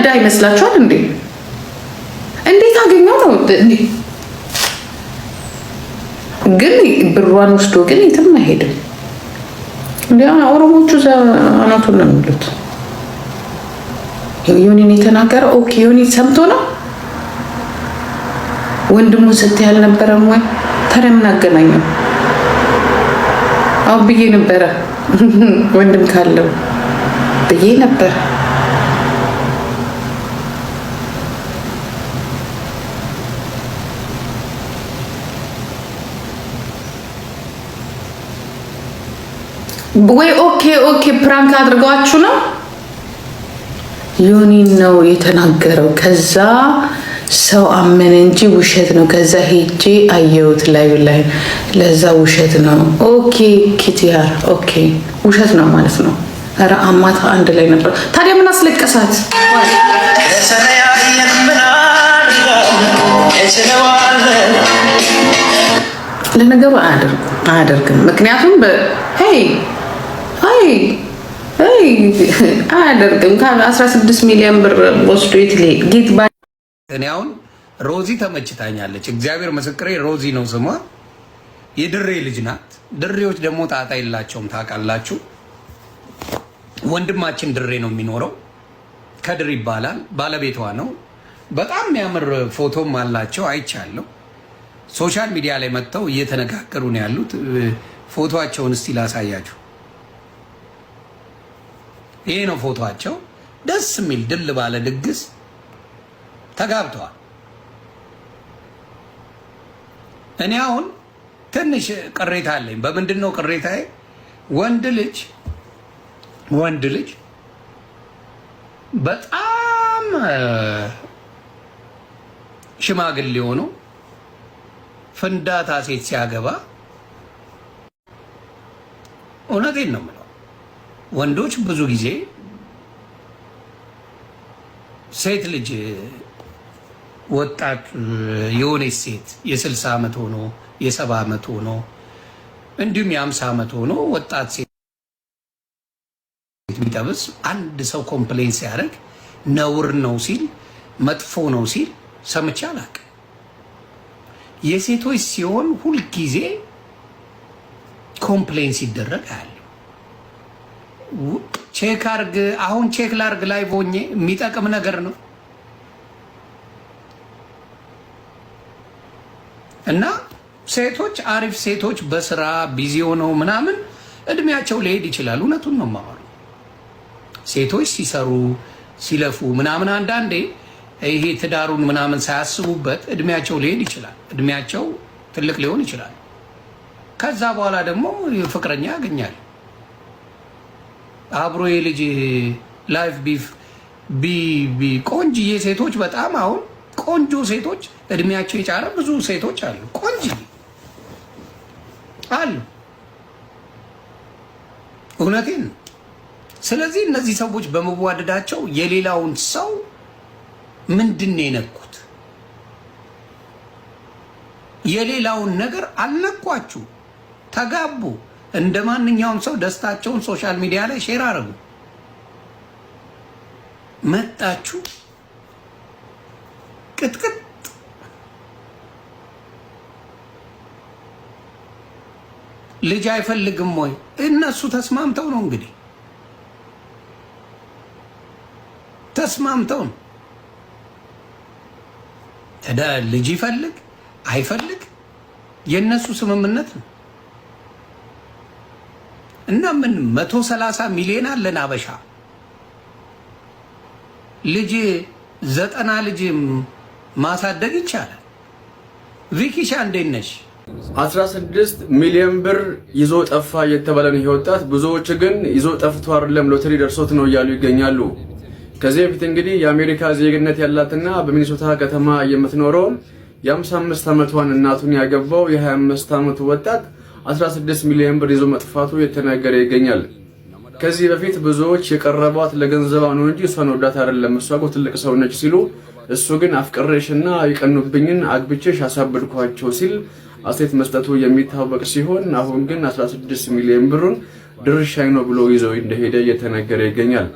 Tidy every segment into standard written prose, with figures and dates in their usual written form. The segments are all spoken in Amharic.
እዳ ይመስላችኋል እንዴ? እንዴት አገኘው ነው እንዴ? ግን ብሯን ወስዶ ግን የትም አይሄድም። እንዴ ኦሮሞቹ አናቱን ነው የሚሉት። ዮኒን የተናገረው ኦኬ፣ ዮኒ ሰምቶ ነው ወንድሙ ስትይ አልነበረም ወይ? ታዲያ ምን አገናኘው? አው ብዬ ነበረ ወንድም ካለው ብዬ ነበር። ወይ ኦኬ ፕራንክ አድርገዋችሁ ነው? ዮኒ ነው የተናገረው። ከዛ ሰው አመነ እንጂ ውሸት ነው። ከዛ ሄጄ አየሁት ላይ ለዛ ውሸት ነው። ኦኬ ኪቲያር ኦኬ ውሸት ነው ማለት ነው። ኧረ አማታ አንድ ላይ ነበር። ታዲያ ምን አስለቀሳት? ለነገሩ አያደርግም። ምክንያቱም አያደርግም። ከ16 ሚሊዮን ብር ወስዶ የትሌት ጌት ባ እኔ አሁን ሮዚ ተመችታኛለች። እግዚአብሔር ምስክሬ፣ ሮዚ ነው ስሟ። የድሬ ልጅ ናት። ድሬዎች ደግሞ ጣጣ የላቸውም ታውቃላችሁ። ወንድማችን ድሬ ነው የሚኖረው፣ ከድር ይባላል። ባለቤቷ ነው። በጣም የሚያምር ፎቶም አላቸው፣ አይቻለሁ። ሶሻል ሚዲያ ላይ መጥተው እየተነጋገሩ ነው ያሉት። ፎቶአቸውን እስቲ ላሳያችሁ። ይሄ ነው ፎቶአቸው። ደስ የሚል ድል ባለ ድግስ ተጋብተዋል። እኔ አሁን ትንሽ ቅሬታ አለኝ። በምንድን ነው ቅሬታዬ? ወንድ ልጅ በጣም ሽማግሌ ሆኖ ፍንዳታ ሴት ሲያገባ እውነቴን ነው የምለው፣ ወንዶች ብዙ ጊዜ ሴት ልጅ ወጣት የሆነች ሴት የ60 ዓመት ሆኖ የ70 ዓመት ሆኖ እንዲሁም የ50 ዓመት ሆኖ ወጣት ሴት ቢጠብስ አንድ ሰው ኮምፕሌን ሲያደርግ ነውር ነው ሲል መጥፎ ነው ሲል ሰምቼ አላውቅም። የሴቶች ሲሆን ሁልጊዜ ኮምፕሌን ሲደረግ አለ። ቼክ አርግ፣ አሁን ቼክ ላርግ ላይ ሆኜ የሚጠቅም ነገር ነው እና ሴቶች አሪፍ ሴቶች በስራ ቢዚ ሆነው ምናምን እድሜያቸው ሊሄድ ይችላል። እውነቱን ነው የማወራው። ሴቶች ሲሰሩ ሲለፉ ምናምን አንዳንዴ ይሄ ትዳሩን ምናምን ሳያስቡበት እድሜያቸው ሊሄድ ይችላል። እድሜያቸው ትልቅ ሊሆን ይችላል። ከዛ በኋላ ደግሞ ፍቅረኛ ያገኛል። አብሮ የልጅ ላይፍ ቢ ቆንጅዬ ሴቶች በጣም አሁን ቆንጆ ሴቶች እድሜያቸው የጫረ ብዙ ሴቶች አሉ፣ ቆንጅዬ አሉ። እውነቴን ነው። ስለዚህ እነዚህ ሰዎች በመዋደዳቸው የሌላውን ሰው ምንድን ነው የነኩት? የሌላውን ነገር አልነኳችሁ። ተጋቡ። እንደ ማንኛውም ሰው ደስታቸውን ሶሻል ሚዲያ ላይ ሼር አረጉ። መጣችሁ ቅጥቅጥ። ልጅ አይፈልግም ወይ? እነሱ ተስማምተው ነው እንግዲህ ተስማምተው ነው። ልጅ ይፈልግ አይፈልግ የነሱ ስምምነት ነው። እና ምን 130 ሚሊዮን አለን አበሻ። ልጅ 90 ልጅ ማሳደግ ይቻላል። ቪኪሻ እንዴት ነሽ? 16 ሚሊዮን ብር ይዞ ጠፋ የተባለ ነው ወጣት። ብዙዎች ግን ይዞ ጠፍቶ አይደለም ሎተሪ ደርሶት ነው እያሉ ይገኛሉ። ከዚህ በፊት እንግዲህ የአሜሪካ ዜግነት ያላትና በሚኒሶታ ከተማ የምትኖረው የ55 ዓመቷን እናቱን ያገባው የ25 ዓመቱ ወጣት 16 ሚሊዮን ብር ይዞ መጥፋቱ የተነገረ ይገኛል። ከዚህ በፊት ብዙዎች የቀረቧት ለገንዘቧ ነው እንጂ እሷን ወዳት አይደለም፣ እሷ እኮ ትልቅ ሰው ነች ሲሉ፣ እሱ ግን አፍቅሬሽና የቀኑብኝን አግብቼሽ አሳብድኳቸው ሲል አስተያየት መስጠቱ የሚታወቅ ሲሆን አሁን ግን 16 ሚሊዮን ብሩን ድርሻዬ ነው ብሎ ይዘው እንደሄደ እየተነገረ ይገኛል።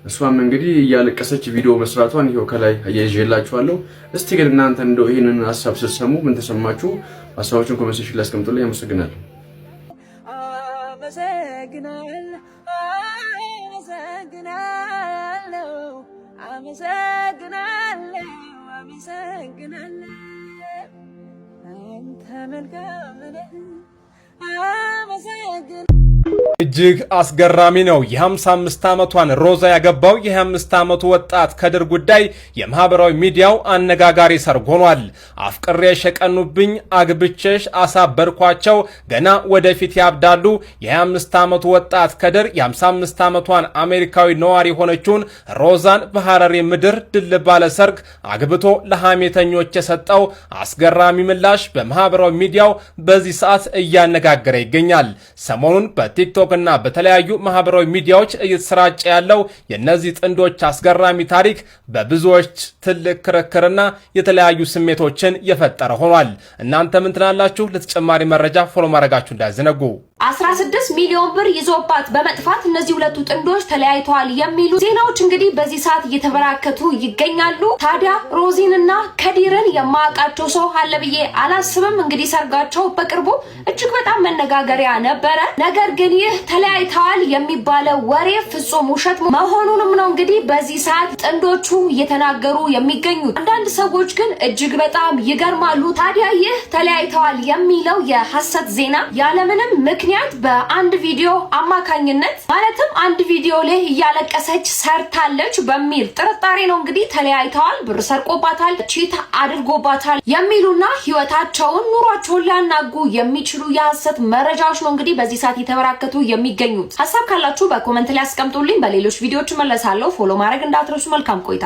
እሷም እንግዲህ እያለቀሰች ቪዲዮ መስራቷን ይሄው ከላይ አያይዤላችኋለሁ። እስቲ ግን እናንተ እንደው ይሄንን ሐሳብ ስትሰሙ ምን ተሰማችሁ? ሐሳባችሁን ኮሜንት ሴክሽን ላይ አስቀምጡልኝ። አመሰግናለሁ። እጅግ አስገራሚ ነው። የ55 ዓመቷን ሮዛ ያገባው የ25 ዓመቱ ወጣት ከድር ጉዳይ የማህበራዊ ሚዲያው አነጋጋሪ ሰርግ ሆኗል። አፍቅሬሽ የቀኑብኝ አግብቼሽ አሳበርኳቸው ገና ወደፊት ያብዳሉ። የ25 ዓመቱ ወጣት ከድር የ55 ዓመቷን አሜሪካዊ ነዋሪ የሆነችውን ሮዛን በሐረሪ ምድር ድል ባለ ሰርግ አግብቶ ለሐሜተኞች የሰጠው አስገራሚ ምላሽ በማህበራዊ ሚዲያው በዚህ ሰዓት እያነጋገረ ይገኛል። ሰሞኑን በቲክቶክ እና በተለያዩ ማህበራዊ ሚዲያዎች እየተሰራጨ ያለው የነዚህ ጥንዶች አስገራሚ ታሪክ በብዙዎች ትልቅ ክርክርና የተለያዩ ስሜቶችን የፈጠረ ሆኗል። እናንተ ምን ትላላችሁ? ለተጨማሪ መረጃ ፎሎ ማድረጋችሁ እንዳይዘነጉ። 16 ሚሊዮን ብር ይዞባት በመጥፋት እነዚህ ሁለቱ ጥንዶች ተለያይተዋል የሚሉ ዜናዎች እንግዲህ በዚህ ሰዓት እየተበራከቱ ይገኛሉ። ታዲያ ሮዚንና ከዲርን የማያውቃቸው ሰው አለ ብዬ አላስብም። እንግዲህ ሰርጋቸው በቅርቡ እጅግ በጣም መነጋገሪያ ነበረ። ነገር ግን ይህ ተለያይተዋል የሚባለው ወሬ ፍጹም ውሸት መሆኑንም ነው እንግዲህ በዚህ ሰዓት ጥንዶቹ እየተናገሩ የሚገኙት። አንዳንድ ሰዎች ግን እጅግ በጣም ይገርማሉ። ታዲያ ይህ ተለያይተዋል የሚለው የሐሰት ዜና ያለምንም ምክንያት በአንድ ቪዲዮ አማካኝነት ማለትም አንድ ቪዲዮ ላይ እያለቀሰች ሰርታለች በሚል ጥርጣሬ ነው እንግዲህ ተለያይተዋል፣ ብር ሰርቆባታል፣ ቺት አድርጎባታል የሚሉና ህይወታቸውን ኑሯቸውን ሊያናጉ የሚችሉ የሐሰት መረጃዎች ነው እንግዲህ በዚህ ሰዓት የተበራከቱ የሚገኙት። ሐሳብ ካላችሁ በኮሜንት ላይ አስቀምጡልኝ። በሌሎች ቪዲዮዎች መለሳለሁ። ፎሎ ማድረግ እንዳትረሱ። መልካም ቆይታ